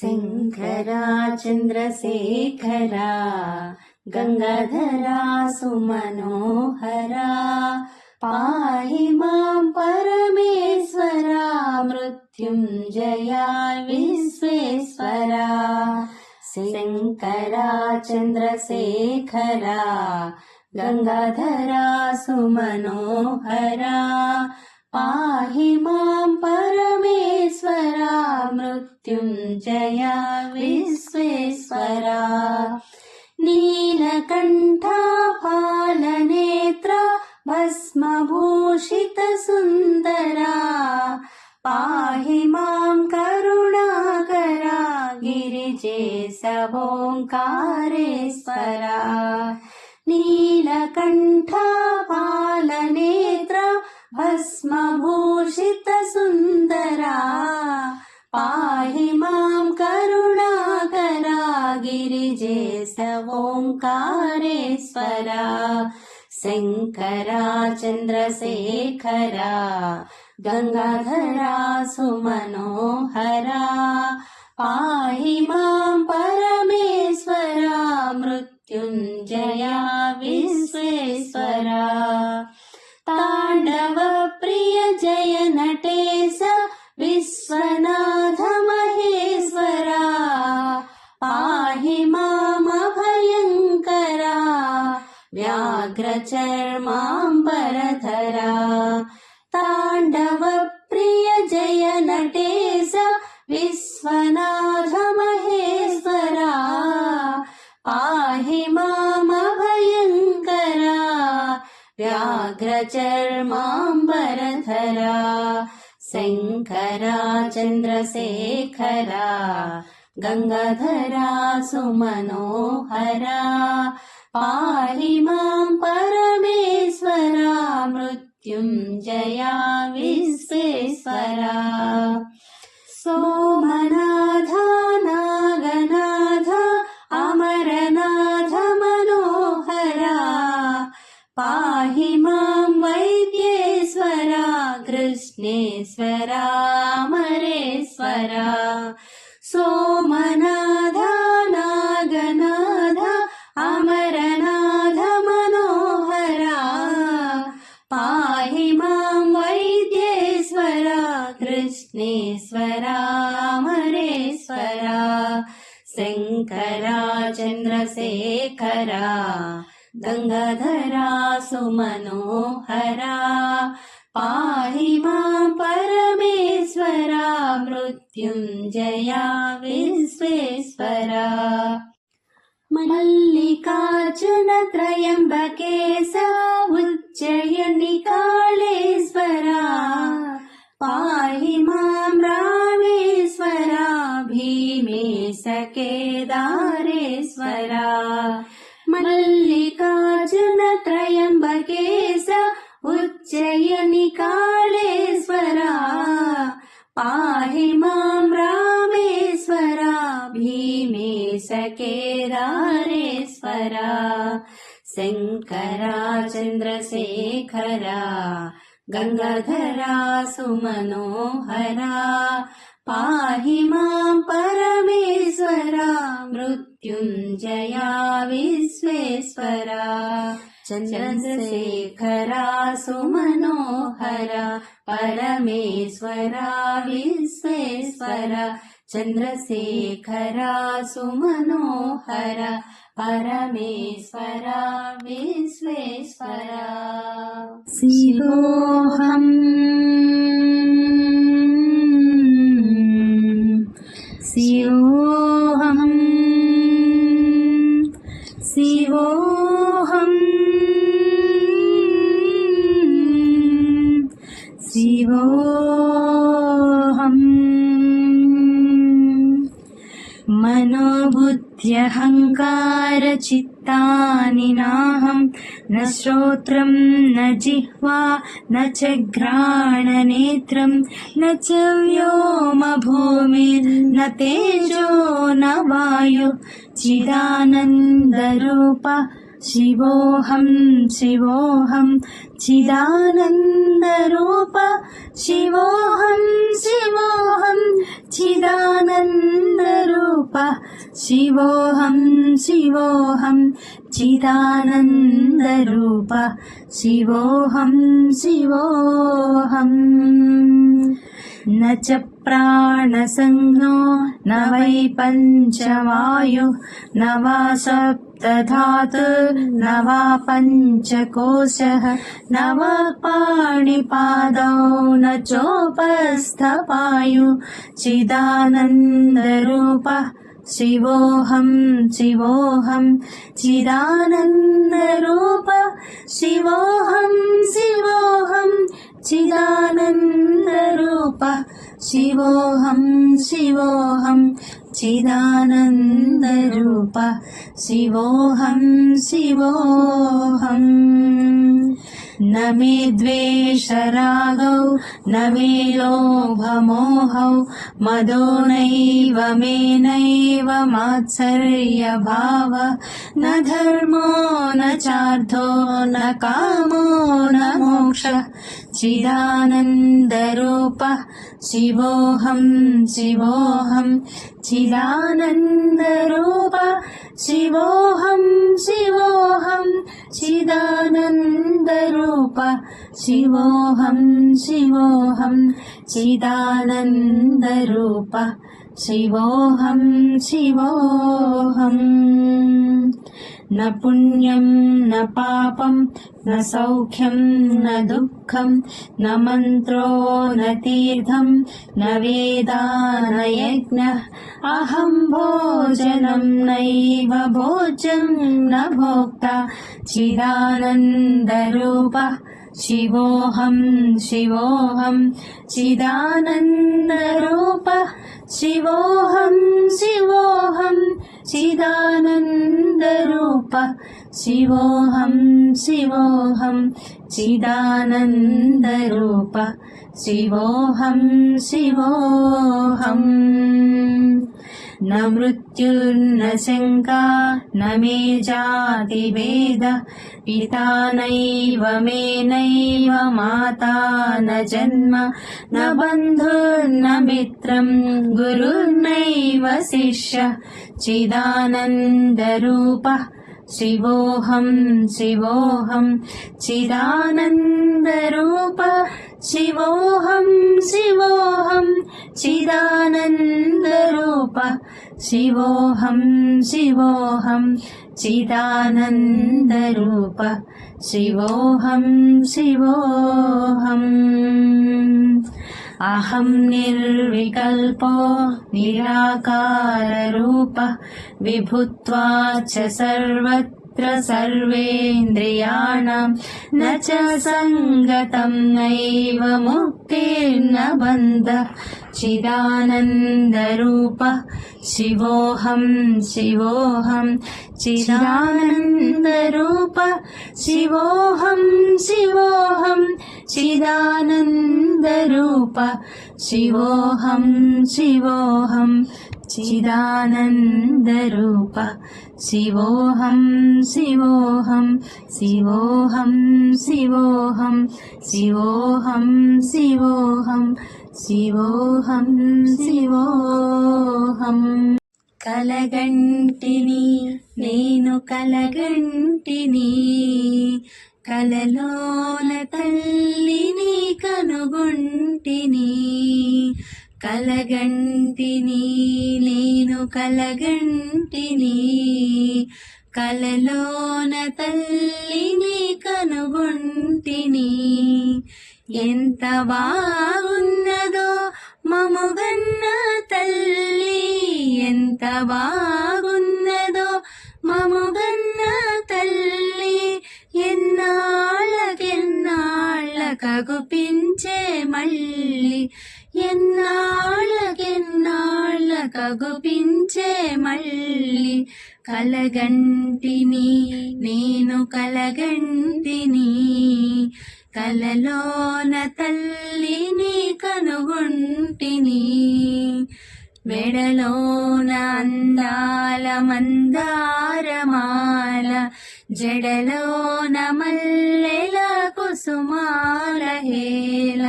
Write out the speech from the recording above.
శంకరా చంద్రశేఖరా గంగాధరా సుమనోహరా పాహి మాం పరమేశ్వరా మృత్యుంజయా విశ్వేశ్వరా. శంకరా చంద్రశేఖరా గంగాధరా సుమనోహరా పాహి మాం పరమేశ్వరా మృత్యుంజయా విశ్వేశ్వరా. నీలకంఠా పాలనేత్ర భస్మభూషిత సుందరా పాహి మాం కరుణాకరా గిరిజేశ ఓంకారేశ్వరా. నీలకంఠా పాలనేత్ర భస్మభూషిత సుందరా పాహి మాం కరుణాకరా గిరిజేశ ఓంకారేశ్వరా. శంకరా చంద్రశేఖరా గంగాధరా సుమనోహరా పాహి మాం పరమేశ్వరా మృత్యుంజయా విశ్వేశ్వరా. తాండవ ప్రియ జయ నటేశ విశ్వనాథ మహేశ్వరా పాహి మామభయంకరా వ్యాఘ్రచర్మాంబరధరా. తాండవ ప్రియ జయ నటేశ విశ్వనాథ మహేశ్వరా పాహి మామభయంకరా వ్యాఘ్రచర్మాంబరధరా. శంకరా చంద్రశేఖరా గంగాధరా సుమనోహరా పాహి మాం పరమేశ్వరా మృత్యుంజయా విశ్వేశ్వరా. సోమనాథ నాగనాథ అమరనాథ మనోహరా పాహి మాం వైద్యేశ్వరా కృష్ణేశ్వరా అమరేశ్వరా. సోమనాథ నాగనాథ అమరనాథ మనోహరా పాహి మాం వైద్యేశ్వరా కృష్ణేశ్వరా అమరేశ్వరా. శంకరా చంద్రశేఖరా గంగాధరా సుమనోహరా పాహి మాం పరమేశ్వరా మృత్యుంజయా విశ్వేశ్వరా. మల్లికార్జున త్రయంబకేశ ఉజ్జయిని కాళేశ్వరా పాహి మాం రామేశ్వరా భీమేశ కేదారేశ్వరా. మల్లికార్జున త్రయంబకేశ ఉజ్జయిని కాళేశ్వరా పాహి మాం రామేశ్వరా భీమేశ కేదారేశ్వరా. శంకరా చంద్రశేఖరా గంగాధరా సుమనోహరా పాహి మాం పరమేశ్వరా మృత్యుంజయా విశ్వేశ్వరా. చంద్రశేఖరా సుమనోహరా పరమేశ్వరా విశ్వేశ్వరా. చంద్రశేఖరా సుమనోహరా పరమేశ్వరా విశ్వేశ్వరా. శివోహం శివోహం శివోహం శివోహం. మనోబుద్ధ్యహంకార చిత్తాని నాహం న శ్రోత్రం న జిహ్వా న చ ఘ్రాణనేత్రం న చ వ్యోమ భూమిర్న తేజో న వాయు చిదానందరూప శివోహం శివోహం చిదానందరూప శివోహం శివోహం చిదానందరూప శివోహం శివోహం చిదానందరూప శివోహం శివోహం న చ ప్రాణసంజ్ఞో న వై పంచవాయు న వా సప్తధాతు న వా పంచకోశః న వా పాణిపాదౌ న చోపస్థపాయు చిదానందరూప శివోహం శివోహం చిదానందరూప శివోహం శివోహం చిదానందరూప శివోహం శివోహం చిదానందరూప శివోహం శివోహం న మే ద్వేషరాగౌ న మే లోభమోహౌ మదో నైవ మే నైవ మాత్సర్యభావ న ధర్మో న చార్థో న కామో న మోక్షః చిదానందరూప శివోహం శివోహం చిదానందరూప శివోహం శివోహం చిదానందరూప శివోహం శివోహం చిదానందరూప శివోహం శివోహం న పుణ్యం న పాపం న సౌఖ్యం న దుఃఖం న మంత్రో న తీర్థం న వేదా న యజ్ఞః అహం భోజనం నైవ భోజ్యం న భోక్తా చిదానందరూప శివోహం శివోహం చిదానందరూప శివోహం శివోహం చిదానందరూప శివోహం శివోహం చిదానందరూప శివోహం శివోహం న మృత్యుర్న శంకా న మే జాతి భేద పితా నైవ మే నైవ మాతా న జన్మ న బంధుర్న మిత్రం గురుర్నైవ శిష్య చిదానందరూప శివోహం శివోహం చిదానందరూప శివోహం శివోహం చిదానందరూప శివోహం శివోహం చిదానందరూప శివోహం శివోహం అహం నిర్వికల్పో నిరాకారరూప విభుత్వాచ్చ సర్వత్ర సర్వేంద్రియాణాం న చ సంగతం నైవ ముక్తిర్న బంధః చిదానందరూప శివోహం శివోహం చిదానందరూప శివోహం శివోహం చిదానందరూప శివోహం శివోహం చిదానందరూప శివోహం శివోహం శివోహం శివోహం శివోహం శివోహం శివోహం శివోహం కలగంటిని నేను కలగంటిని కలలోన తల్లిని కనుగొంటిని కలగంటిని నేను కలగంటిని కలలోన తల్లిని కనుగొంటిని ఎంత బాగున్నదో మముగన్న తల్లి ఎంత బాగున్నదో మముగన్న తల్లి ఎన్నాళ్ళకెన్నాళ్ళకగుపించే మళ్ళీ ఎన్నాళ్ళకెన్నాళ్ళకగుపించే మళ్ళీ కలగంటిని నేను కలగంటిని కలలోన తల్లిని కనుగొంటిని మెడలోన అందాల మందారమాల జడలోన మల్లెల కుసుమాల హేల